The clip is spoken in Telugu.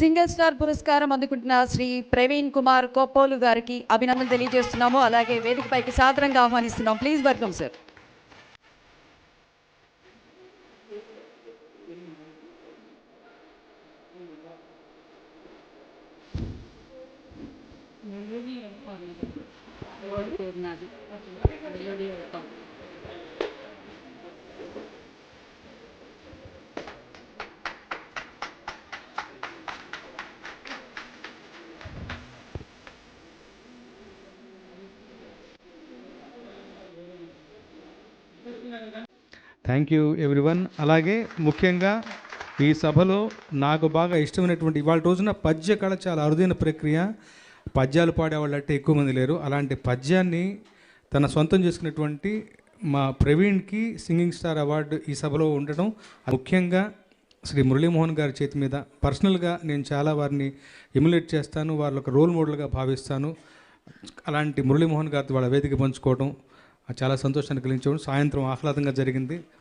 సింగిల్ స్టార్ పురస్కారం అందుకుంటున్న శ్రీ ప్రవీణ్ కుమార్ కోప్పోలు గారికి అభినందనలు తెలియజేస్తున్నాము. అలాగే వేదికపైకి సాదరంగా ఆహ్వానిస్తున్నాం. Please welcome sir. Thank you everyone. అలాగే ముఖ్యంగా ఈ సభలో నాకు బాగా ఇష్టమైనటువంటి ఇవాళ రోజున పద్య కళ చాలా అరుదైన ప్రక్రియ. పద్యాలు పాడేవాళ్ళు అంటే ఎక్కువ మంది లేరు. అలాంటి పద్యాన్ని తన సొంతం చేసుకున్నటువంటి మా ప్రవీణ్కి సింగింగ్ స్టార్ అవార్డు ఈ సభలో ఉండటం, ముఖ్యంగా శ్రీ మురళీమోహన్ గారి చేతి మీద పర్సనల్గా నేను చాలా వారిని ఎమ్యులేట్ చేస్తాను, వాళ్ళ ఒక రోల్ మోడల్గా భావిస్తాను. అలాంటి మురళీమోహన్ గారితో వాళ్ళ వేదిక పంచుకోవడం చాలా సంతోషాన్ని కలిగించడం, సాయంత్రం ఆహ్లాదంగా జరిగింది.